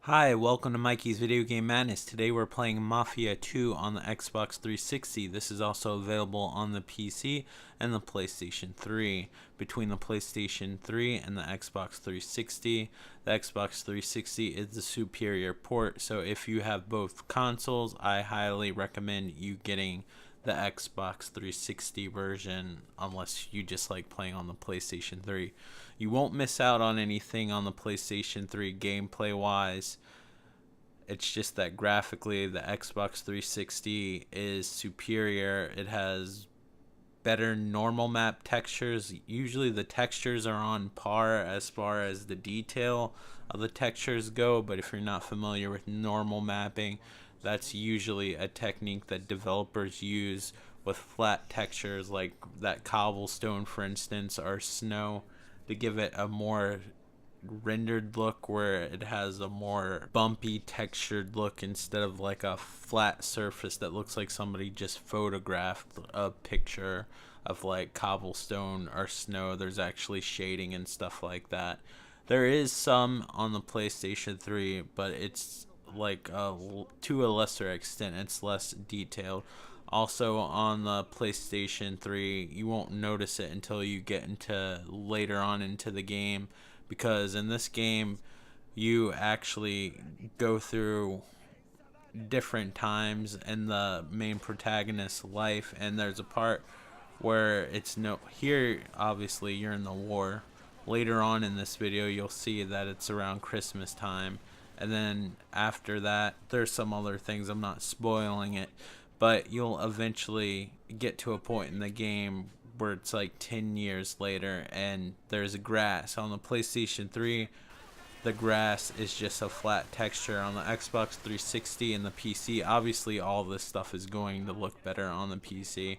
Hi, welcome to Mikey's Video Game Madness. Today we're playing Mafia 2 on the Xbox 360. This is also available on the PC and the PlayStation 3. Between the PlayStation 3 and the Xbox 360, the Xbox 360 is the superior port, so if you have both consoles, I highly recommend you getting the Xbox 360 version unless you just like playing on the PlayStation 3. You won't miss out on anything on the PlayStation 3 gameplay wise. It's just that graphically the Xbox 360 is superior. It has better normal map textures. Usually the textures are on par as far as the detail of the textures go, but if you're not familiar with normal mapping, that's usually a technique that developers use with flat textures like that cobblestone, for instance, or snow, to give it a more rendered look where it has a more bumpy textured look instead of like a flat surface that looks like somebody just photographed a picture of like cobblestone or snow. There's actually shading and stuff like that. There is some on the PlayStation 3, but it's like to a lesser extent. It's less detailed. Also on the PlayStation 3, you won't notice it until you get into later on into the game, because in this game you actually go through different times in the main protagonist's life, and there's a part where it's no here obviously you're in the war. Later on in this video you'll see that it's around Christmas time, and then after that there's some other things. I'm not spoiling it, but you'll eventually get to a point in the game where it's like 10 years later and there's grass. On the PlayStation 3, the grass is just a flat texture. On the Xbox 360 and the PC, obviously all this stuff is going to look better on the PC.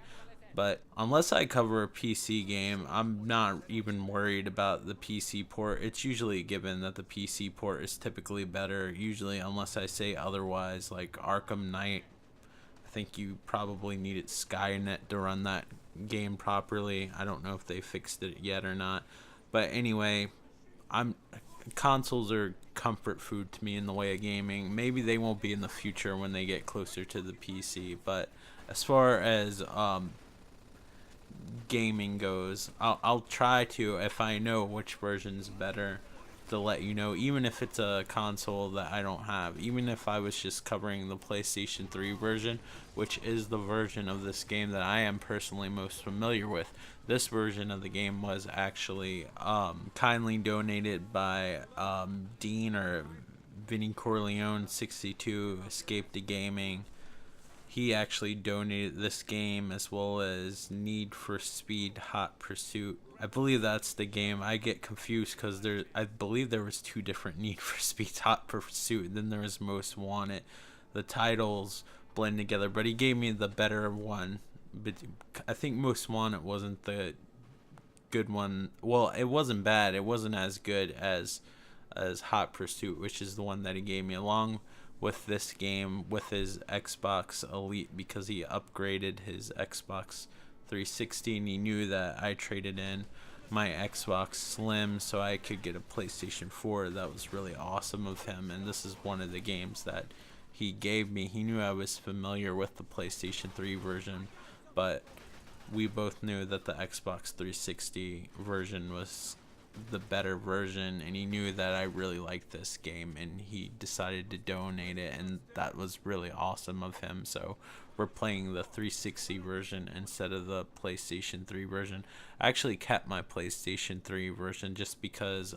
But unless I cover a PC game, I'm not even worried about the PC port. It's usually given that the PC port is typically better, usually, unless I say otherwise, like Arkham Knight. I think you probably needed Skynet to run that game properly. I don't know if they fixed it yet or not. But anyway, I'm consoles are comfort food to me in the way of gaming. Maybe they won't be in the future when they get closer to the PC, but as far as gaming goes, I'll try to, if I know which version's better, to let you know, even if it's a console that I don't have. Even if I was just covering the PlayStation 3 version, which is the version of this game that I am personally most familiar with. This version of the game was actually kindly donated by Dean, or Vinny Corleone 62, Escape to Gaming. He actually donated this game, as well as Need for Speed Hot Pursuit. I believe that's the game. I get confused because I believe there was two different Need for Speed Hot Pursuit, and then there was Most Wanted. The titles blend together, but he gave me the better one. But I think Most Wanted wasn't the good one. Well, it wasn't bad. It wasn't as good as Hot Pursuit, which is the one that he gave me, along with this game with his Xbox Elite, because he upgraded his Xbox 360 and he knew that I traded in my Xbox Slim so I could get a PlayStation 4. That was really awesome of him, and this is one of the games that he gave me. He knew I was familiar with the PlayStation 3 version, but we both knew that the Xbox 360 version was the better version, and he knew that I really liked this game, and he decided to donate it, and that was really awesome of him. So we're playing the 360 version instead of the PlayStation 3 version. I actually kept my PlayStation 3 version just because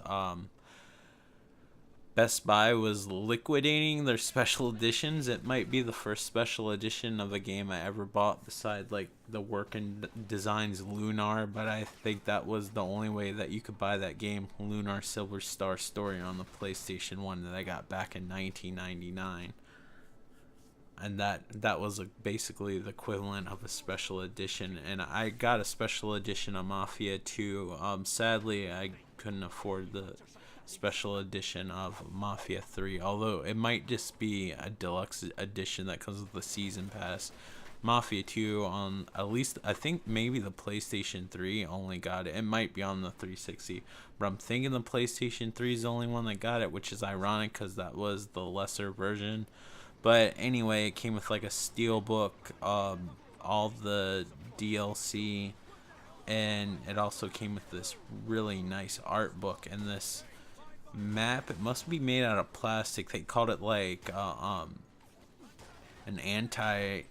Best Buy was liquidating their special editions. It might be the first special edition of a game I ever bought beside like the Working Designs Lunar, but I think that was the only way that you could buy that game, Lunar Silver Star Story, on the PlayStation 1 that I got back in 1999. And that was basically the equivalent of a special edition, and I got a special edition of Mafia 2. Sadly, I couldn't afford the special edition of Mafia 3, although it might just be a deluxe edition that comes with the season pass. Mafia 2 on, at least I think maybe the PlayStation 3 only got it. It might be on the 360, but I'm thinking the PlayStation 3 is the only one that got it, which is ironic because that was the lesser version. But anyway, it came with like a steelbook, all the DLC, and it also came with this really nice art book and this map. It must be made out of plastic. They called it like an anti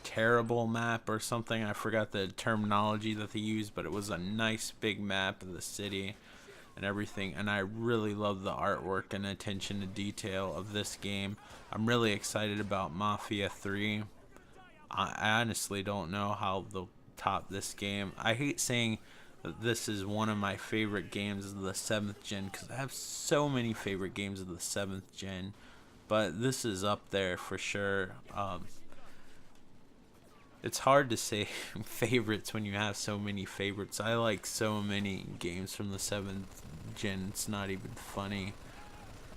terrible map or something. I forgot the terminology that they used, but it was a nice big map of the city and everything, and I really love the artwork and attention to detail of this game. I'm really excited about Mafia 3. I honestly don't know how they'll top this game. I hate saying that this is one of my favorite games of the 7th gen, because I have so many favorite games of the 7th gen, but this is up there for sure. It's hard to say favorites when you have so many favorites. I like so many games from the 7th gen, it's not even funny.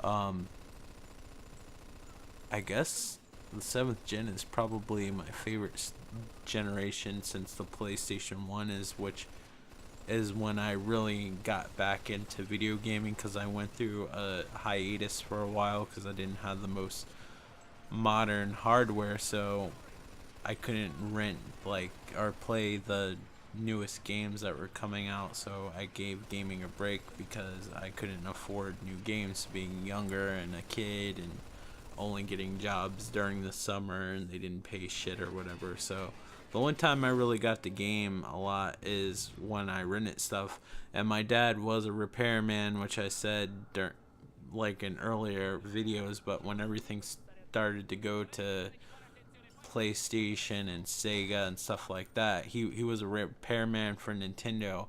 I guess the 7th gen is probably my favorite generation since the PlayStation 1 is, which is when I really got back into video gaming, because I went through a hiatus for a while because I didn't have the most modern hardware, so I couldn't rent like or play the newest games that were coming out, so I gave gaming a break because I couldn't afford new games being younger and a kid and only getting jobs during the summer, and they didn't pay shit or whatever. So the only time I really got the game a lot is when I rented stuff, and my dad was a repairman, which I said like in earlier videos, but when everything started to go to PlayStation and Sega and stuff like that, he was a repairman for Nintendo.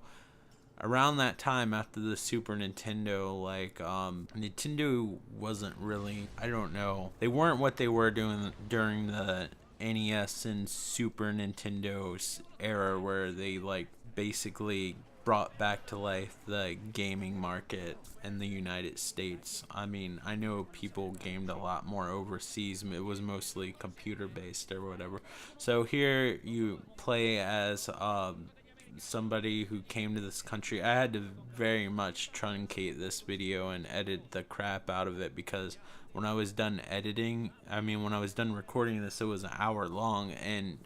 Around that time, after the Super Nintendo, like Nintendo wasn't really, I don't know, they weren't what they were doing during the NES and Super Nintendo's era, where they like basically brought back to life the gaming market in the United States. I mean, I know people gamed a lot more overseas. It was mostly computer based or whatever. So here you play as somebody who came to this country. I had to very much truncate this video and edit the crap out of it, because when I was done when I was done recording this, it was an hour long and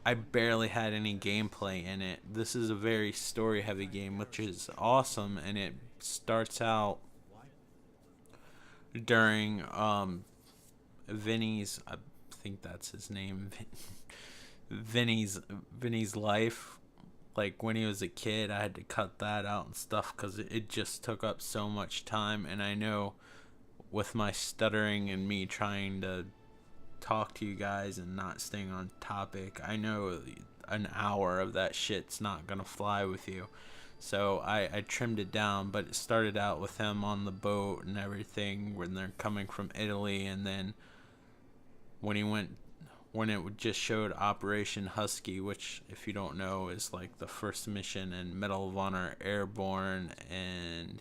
I barely had any gameplay in it. This is a very story heavy game, which is awesome, and it starts out during Vinny's, I think that's his name, Vinny's life. Like when he was a kid, I had to cut that out and stuff because it just took up so much time, and I know with my stuttering and me trying to talk to you guys and not staying on topic, I know an hour of that shit's not gonna fly with you. So I trimmed it down, but it started out with him on the boat and everything when they're coming from Italy, and then when it just showed Operation Husky, which, if you don't know, is like the first mission in Medal of Honor Airborne, and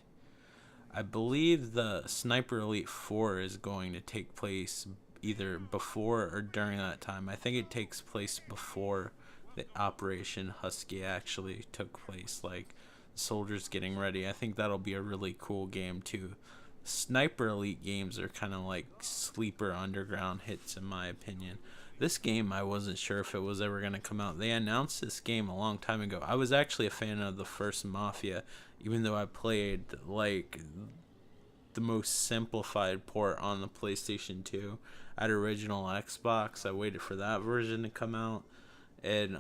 I believe the Sniper Elite 4 is going to take place either before or during that time. I think it takes place before the Operation Husky actually took place, like soldiers getting ready. I think that'll be a really cool game too. Sniper Elite games are kind of like sleeper underground hits in my opinion. This game, I wasn't sure if it was ever going to come out. They announced this game a long time ago. I was actually a fan of the first Mafia, even though I played like the most simplified port on the PlayStation 2 at original Xbox. I waited for that version to come out, and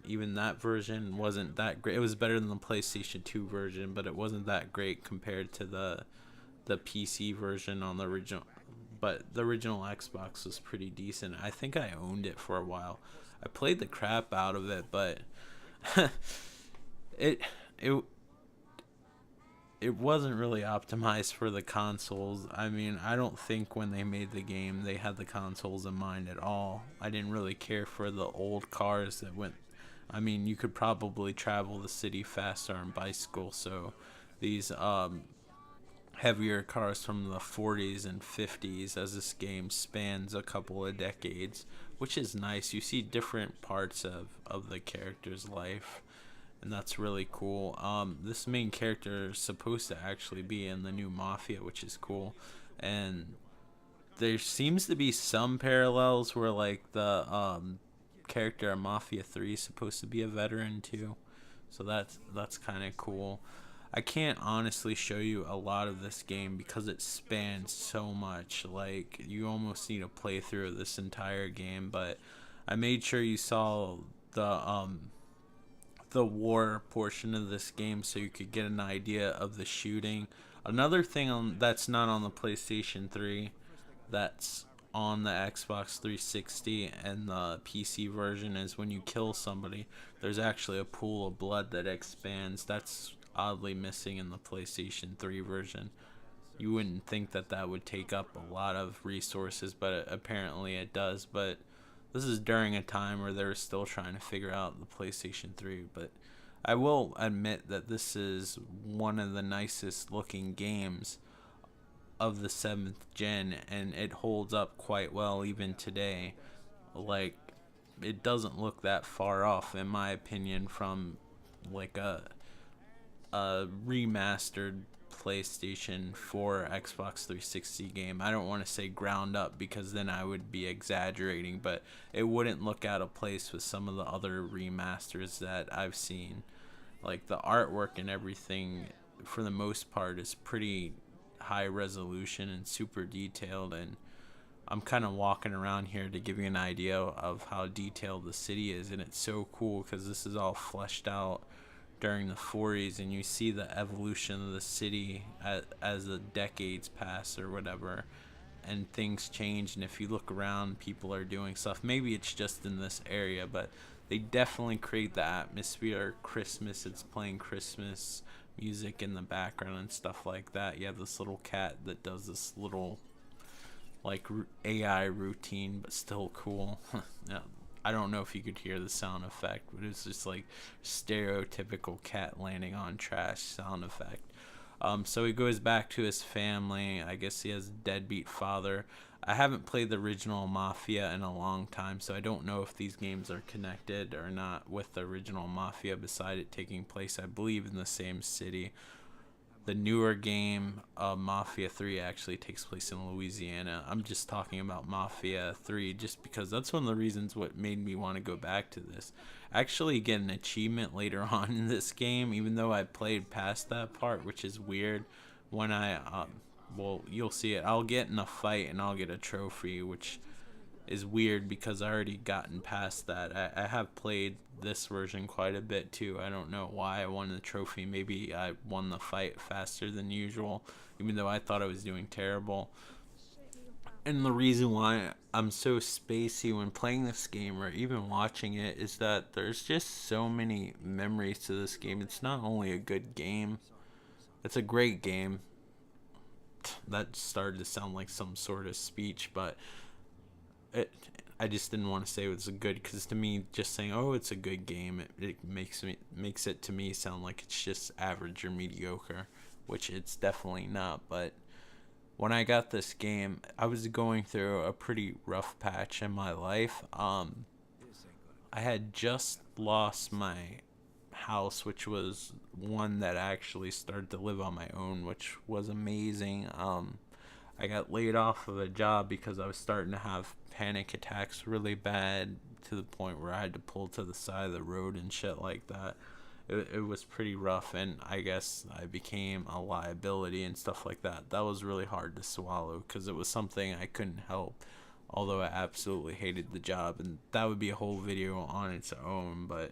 even that version wasn't that great. It was better than the PlayStation 2 version, but it wasn't that great compared to the PC version on the original. But the original Xbox was pretty decent. I think I owned it for a while. I played the crap out of it, but it wasn't really optimized for the consoles. I mean, I don't think when they made the game they had the consoles in mind at all. I didn't really care for the old cars that went. I mean, you could probably travel the city faster on bicycle, so these heavier cars from the 40s and 50s as this game spans a couple of decades, which is nice. You see different parts of the character's life, and that's really cool. This main character is supposed to actually be in the new Mafia, which is cool, and there seems to be some parallels where like the character in Mafia 3 is supposed to be a veteran too, so that's kind of cool. I can't honestly show you a lot of this game because it spans so much. Like, you almost need a playthrough of this entire game, but I made sure you saw the war portion of this game so you could get an idea of the shooting. Another thing that's not on the PlayStation 3, that's on the Xbox 360 and the PC version, is when you kill somebody, there's actually a pool of blood that expands. That's oddly missing in the PlayStation 3 version. You wouldn't think that that would take up a lot of resources, but apparently it does. But this is during a time where they were still trying to figure out the PlayStation 3. But I will admit that this is one of the nicest looking games of the 7th gen, and it holds up quite well even today. Like, it doesn't look that far off, in my opinion, from like a remastered PlayStation 4 Xbox 360 game. I don't want to say ground up because then I would be exaggerating, but it wouldn't look out of place with some of the other remasters that I've seen. Like, the artwork and everything for the most part is pretty high resolution and super detailed, and I'm kind of walking around here to give you an idea of how detailed the city is, and it's so cool because this is all fleshed out during the 40s, and you see the evolution of the city as the decades pass or whatever, and things change. And if you look around, people are doing stuff. Maybe it's just in this area, but they definitely create the atmosphere. Christmas, it's playing Christmas music in the background and stuff like that. You have this little cat that does this little like AI routine, but still cool. Yeah, I don't know if you could hear the sound effect, but it's just like stereotypical cat landing on trash sound effect. So he goes back to his family. I guess he has a deadbeat father. I haven't played the original Mafia in a long time, so I don't know if these games are connected or not with the original Mafia, beside it taking place, I believe, in the same city. The newer game, Mafia 3, actually takes place in Louisiana. I'm just talking about Mafia 3 just because that's one of the reasons what made me want to go back to this. I actually get an achievement later on in this game, even though I played past that part, which is weird. When well, you'll see it. I'll get in a fight and I'll get a trophy, which is weird because I already gotten past that. I have played this version quite a bit too. I don't know why I won the trophy. Maybe I won the fight faster than usual, even though I thought I was doing terrible. And the reason why I'm so spacey when playing this game or even watching it is that there's just so many memories to this game. It's not only a good game, it's a great game. That started to sound like some sort of speech, but I just didn't want to say it was a good, because to me, just saying, oh, it's a good game, it makes it to me sound like it's just average or mediocre, which it's definitely not. But when I got this game, I was going through a pretty rough patch in my life. I had just lost my house, which was one that I actually started to live on my own, which was amazing. I got laid off of a job because I was starting to have panic attacks really bad, to the point where I had to pull to the side of the road and shit like that. It was pretty rough, and I guess I became a liability and stuff like that. That was really hard to swallow because it was something I couldn't help, although I absolutely hated the job, and that would be a whole video on its own. But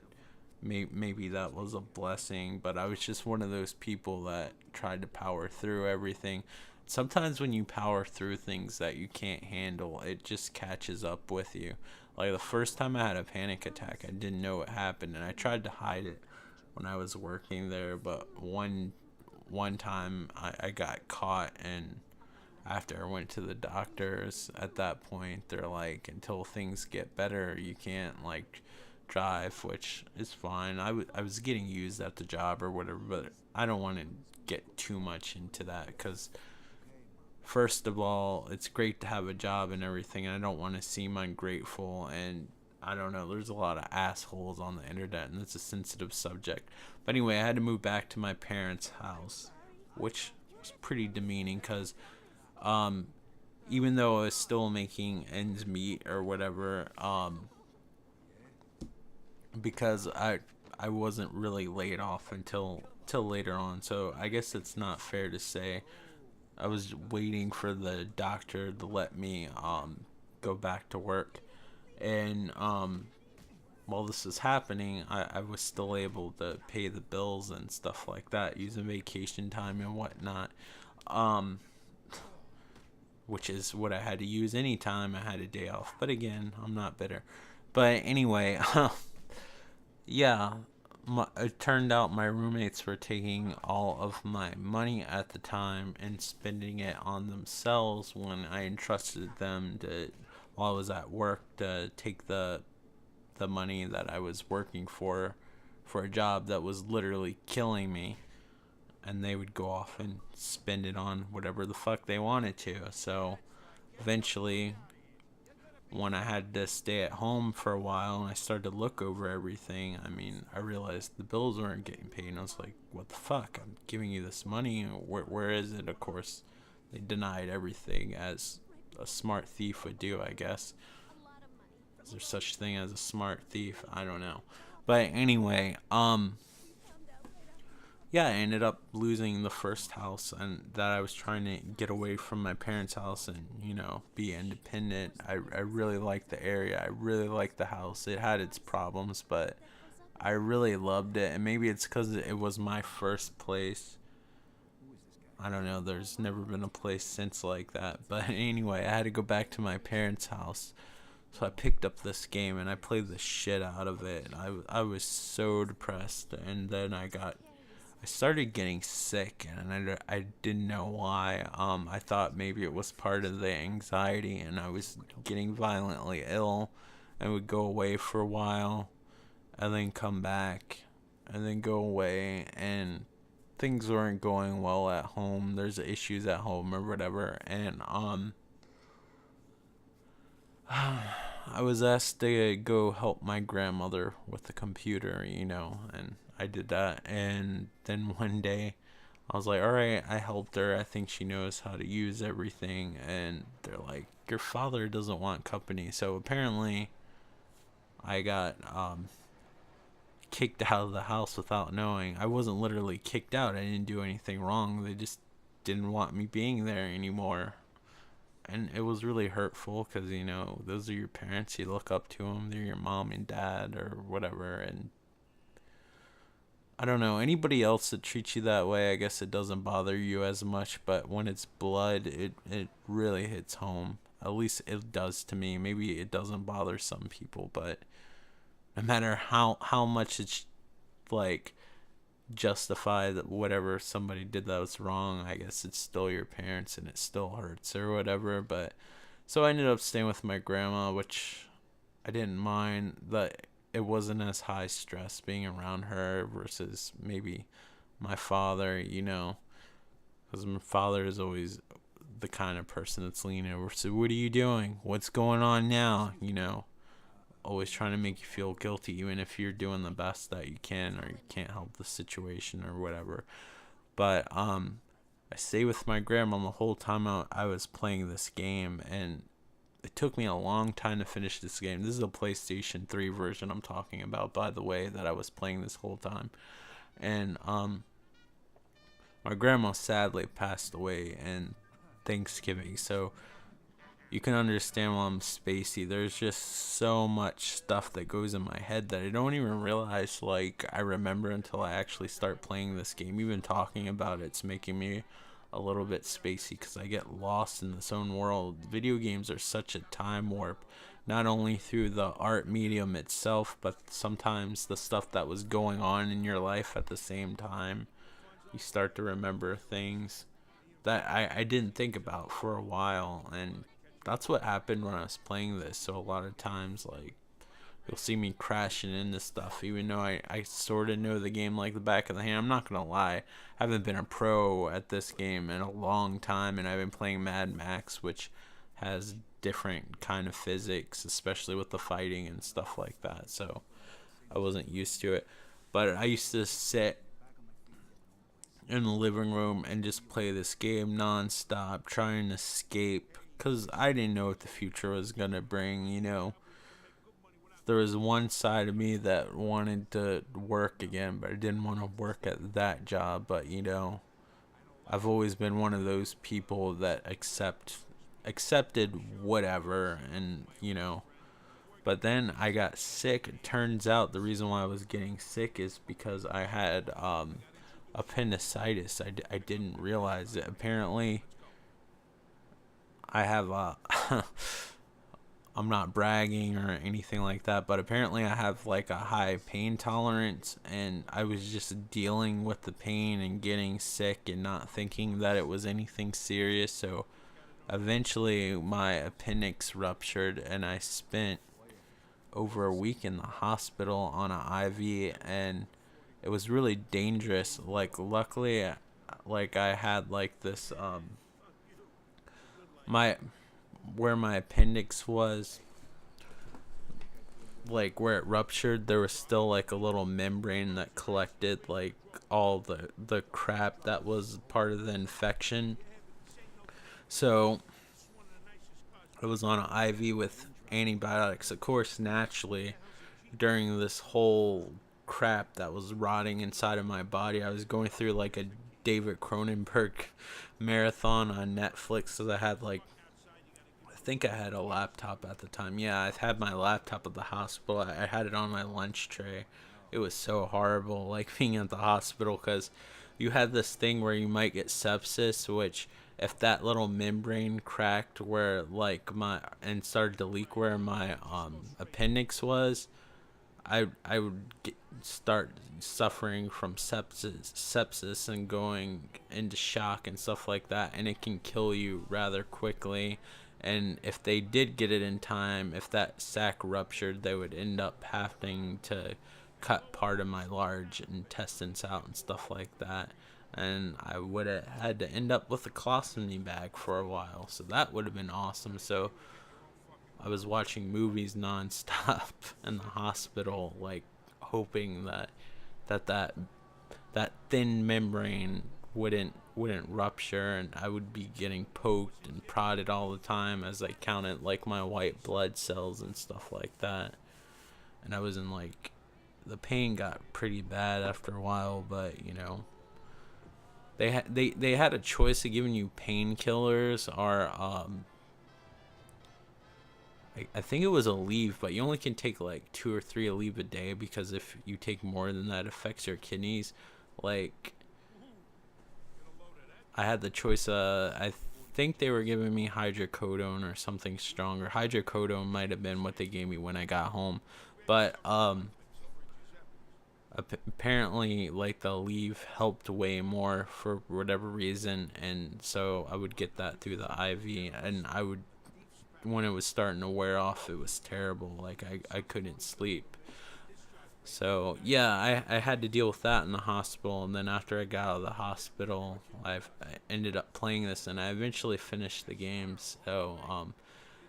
maybe that was a blessing. But I was just one of those people that tried to power through everything. Sometimes when you power through things that you can't handle, it just catches up with you. Like the first time I had a panic attack, I didn't know what happened, and I tried to hide it when I was working there. But one time I got caught, and after I went to the doctors, at that point they're like, until things get better, you can't like drive, which is fine. I was getting used at the job or whatever, but I don't want to get too much into that, because first of all, it's great to have a job and everything. I don't want to seem ungrateful, and I don't know, there's a lot of assholes on the internet, and it's a sensitive subject. But anyway, I had to move back to my parents' house, which was pretty demeaning, because even though I was still making ends meet or whatever, because I wasn't really laid off until till later on. So I guess it's not fair to say I was waiting for the doctor to let me go back to work, and while this is happening, I was still able to pay the bills and stuff like that using vacation time and whatnot, which is what I had to use anytime I had a day off. But again, I'm not bitter. But anyway, yeah, it turned out my roommates were taking all of my money at the time and spending it on themselves when I entrusted them to, while I was at work, to take the money that I was working for a job that was literally killing me, and they would go off and spend it on whatever the fuck they wanted to. So eventually, when I had to stay at home for a while and I started to look over everything, I mean, I realized the bills weren't getting paid, and I was like, what the fuck? I'm giving you this money. Where is it? Of course, they denied everything, as a smart thief would do, I guess. Is there such thing as a smart thief? I don't know. But anyway, yeah, I ended up losing the first house, and that I was trying to get away from my parents' house and, be independent. I really liked the area. I really liked the house. It had its problems, but I really loved it. And maybe it's because it was my first place. I don't know. There's never been a place since like that. But anyway, I had to go back to my parents' house. So I picked up this game and I played the shit out of it. I was so depressed. And then I started getting sick, and I didn't know why. I thought maybe it was part of the anxiety, and I was getting violently ill, and would go away for a while, and then come back, and then go away, and things weren't going well at home. There's issues at home or whatever, and I was asked to go help my grandmother with the computer, and I did that. And then one day I was like, all right, I helped her. I think she knows how to use everything. And they're like, your father doesn't want company. So apparently I got kicked out of the house without knowing. I wasn't literally kicked out. I didn't do anything wrong. They just didn't want me being there anymore. And it was really hurtful because, those are your parents. You look up to them. They're your mom and dad or whatever. And I don't know. Anybody else that treats you that way, I guess it doesn't bother you as much. But when it's blood, it really hits home. At least it does to me. Maybe it doesn't bother some people. But no matter how much it's, justify that whatever somebody did that was wrong, I guess it's still your parents and it still hurts or whatever. But so I ended up staying with my grandma, which I didn't mind. That it wasn't as high stress being around her versus maybe my father, because my father is always the kind of person that's leaning over. So what are you doing? What's going on now? Always trying to make you feel guilty, even if you're doing the best that you can, or you can't help the situation or whatever. But I stayed with my grandma the whole time I was playing this game, and it took me a long time to finish this game. This is a PlayStation 3 version I'm talking about, by the way, that I was playing this whole time. And my grandma sadly passed away in Thanksgiving, so you can understand why I'm spacey. There's just so much stuff that goes in my head that I don't even realize I remember until I actually start playing this game. Even talking about it's making me a little bit spacey because I get lost in this own world. Video games are such a time warp, not only through the art medium itself, but sometimes the stuff that was going on in your life at the same time. You start to remember things that I didn't think about for a while, and that's what happened when I was playing this. So a lot of times, you'll see me crashing into stuff, even though I sort of know the game like the back of the hand. I'm not gonna lie, I haven't been a pro at this game in a long time, and I've been playing Mad Max, which has different kind of physics, especially with the fighting and stuff like that. So I wasn't used to it, but I used to sit in the living room and just play this game nonstop, trying to escape, because I didn't know what the future was gonna bring. There was one side of me that wanted to work again, but I didn't want to work at that job. But I've always been one of those people that accepted whatever, and but then I got sick. It turns out the reason why I was getting sick is because I had appendicitis. I didn't realize it. Apparently, I have I'm not bragging or anything like that, but apparently I have like a high pain tolerance, and I was just dealing with the pain and getting sick and not thinking that it was anything serious. So eventually my appendix ruptured, and I spent over a week in the hospital on an IV, and it was really dangerous. Like, luckily, like, I had like this my where my appendix was, like where it ruptured, there was still like a little membrane that collected like all the crap that was part of the infection. So I was on an IV with antibiotics. Of course, naturally, during this whole crap that was rotting inside of my body, I was going through like a David Cronenberg marathon on Netflix, because I had like, I think I had a laptop at the time. Yeah, I had my laptop at the hospital. I had it on my lunch tray. It was so horrible, like, being at the hospital, because you had this thing where you might get sepsis, which, if that little membrane cracked where like and started to leak where my appendix was, I would start suffering from sepsis and going into shock and stuff like that, and it can kill you rather quickly. And if they did get it in time, if that sac ruptured, they would end up having to cut part of my large intestines out and stuff like that. And I would have had to end up with a colostomy bag for a while. So that would have been awesome. So I was watching movies nonstop in the hospital, like, hoping that thin membrane wouldn't rupture, and I would be getting poked and prodded all the time as I counted like my white blood cells and stuff like that. And I was in like, the pain got pretty bad after a while, but they had a choice of giving you painkillers or I think it was Aleve, but you only can take like 2 or 3 Aleve a day, because if you take more than that, it affects your kidneys. Like, I had the choice. I think they were giving me hydrocodone or something stronger. Hydrocodone might have been what they gave me when I got home, but apparently, like, the Aleve helped way more for whatever reason, and so I would get that through the IV, and when it was starting to wear off, it was terrible. Like, I couldn't sleep. So yeah, I had to deal with that in the hospital, and then after I got out of the hospital, I ended up playing this, and I eventually finished the game. So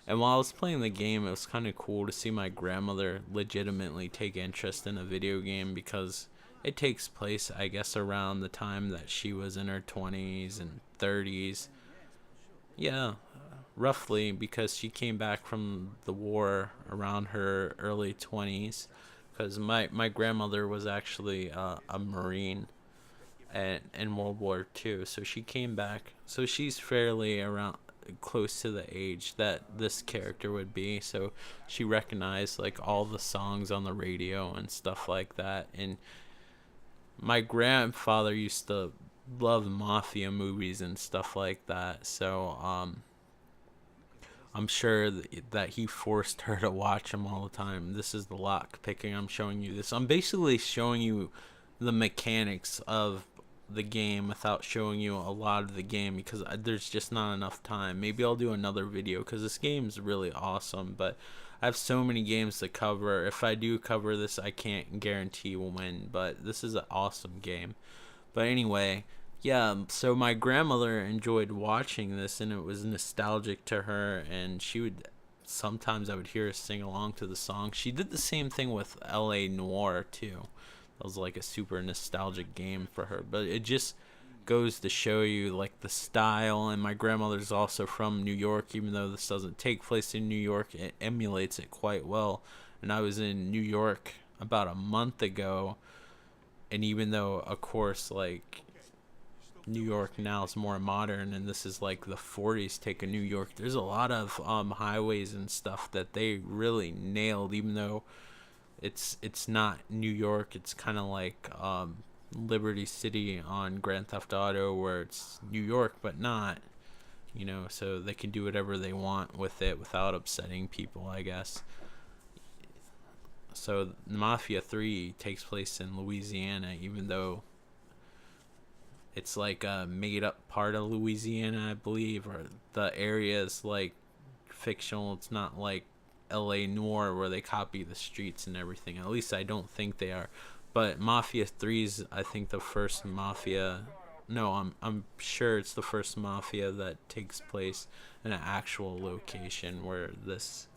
and while I was playing the game, it was kind of cool to see my grandmother legitimately take interest in a video game, because it takes place, I guess, around the time that she was in her 20s and 30s. Yeah, roughly, because she came back from the war around her early 20s, because my grandmother was actually a Marine in World War II, so she came back. So she's fairly around close to the age that this character would be, so she recognized like all the songs on the radio and stuff like that. And my grandfather used to love mafia movies and stuff like that, so I'm sure that he forced her to watch them all the time. This is the lock picking. I'm showing you this. I'm basically showing you the mechanics of the game without showing you a lot of the game, because there's just not enough time. Maybe I'll do another video, because this game is really awesome, but I have so many games to cover. If I do cover this, I can't guarantee we'll win, but this is an awesome game. But anyway, yeah, so my grandmother enjoyed watching this, and it was nostalgic to her, and she would sometimes I would hear her sing along to the song. She did the same thing with LA Noire too. That was like a super nostalgic game for her, but it just goes to show you like the style. And my grandmother's also from New York, even though this doesn't take place in New York, it emulates it quite well. And I was in New York about a month ago, and even though of course like New York now is more modern, and this is like the 40s take of New York, there's a lot of highways and stuff that they really nailed, even though it's not New York. It's kind of like Liberty City on Grand Theft Auto, where it's New York but not, so they can do whatever they want with it without upsetting people, I guess. So Mafia 3 takes place in Louisiana, even though it's like a made up part of Louisiana, I believe, or the area is like fictional. It's not like LA Noire where they copy the streets and everything. At least I don't think they are. But Mafia 3 is, I think, the first Mafia. No, I'm sure it's the first Mafia that takes place in an actual location, where this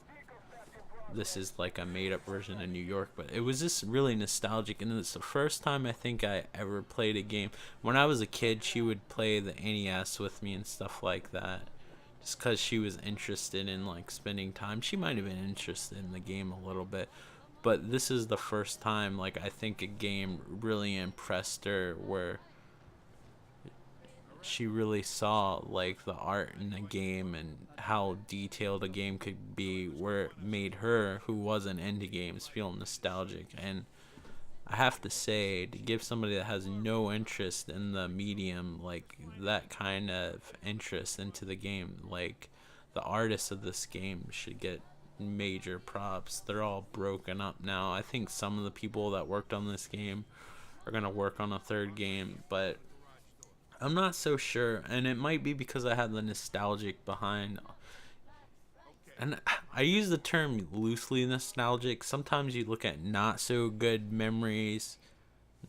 is like a made up version of New York. But it was just really nostalgic, and it's the first time I think I ever played a game. When I was a kid, she would play the NES with me and stuff like that, just because she was interested in like spending time. She might have been interested in the game a little bit, but this is the first time like I think a game really impressed her, where she really saw like the art in the game and how detailed a game could be, where it made her, who wasn't into games, feel nostalgic. And I have to say, to give somebody that has no interest in the medium like that kind of interest into the game, like the artists of this game should get major props. They're all broken up now. I think some of the people that worked on this game are going to work on a third game, but I'm not so sure, and it might be because I had the nostalgic behind. And I use the term loosely nostalgic. Sometimes you look at not so good memories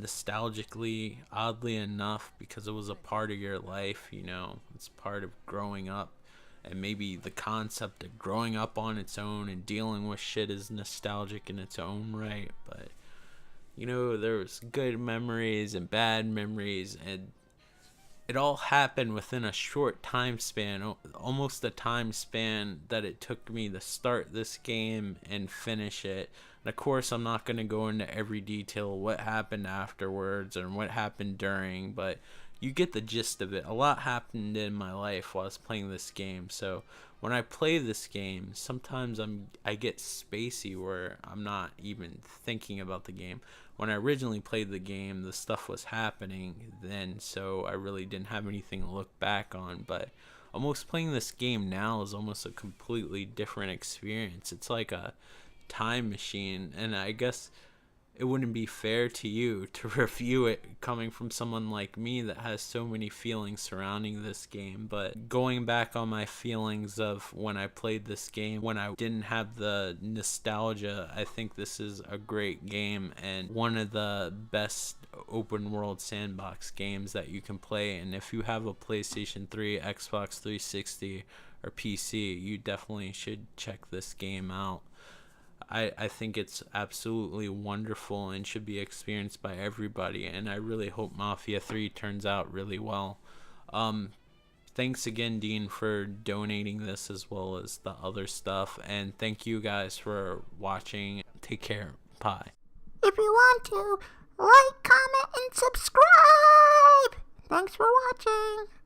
nostalgically, oddly enough, because it was a part of your life, it's part of growing up. And maybe the concept of growing up on its own and dealing with shit is nostalgic in its own right. But, there's good memories and bad memories, and it all happened within a short time span, almost the time span that it took me to start this game and finish it. And of course, I'm not going to go into every detail of what happened afterwards and what happened during, but you get the gist of it. A lot happened in my life while I was playing this game. So when I play this game, sometimes I get spacey where I'm not even thinking about the game. When I originally played the game, the stuff was happening then, so I really didn't have anything to look back on. But almost playing this game now is almost a completely different experience. It's like a time machine, and I guess it wouldn't be fair to you to review it coming from someone like me that has so many feelings surrounding this game. But going back on my feelings of when I played this game, when I didn't have the nostalgia, I think this is a great game and one of the best open world sandbox games that you can play. And if you have a PlayStation 3, Xbox 360, or PC, you definitely should check this game out. I think it's absolutely wonderful and should be experienced by everybody, and I really hope Mafia 3 turns out really well. Thanks again, Dean, for donating this as well as the other stuff, and thank you guys for watching. Take care. Bye. If you want to, like, comment, and subscribe! Thanks for watching!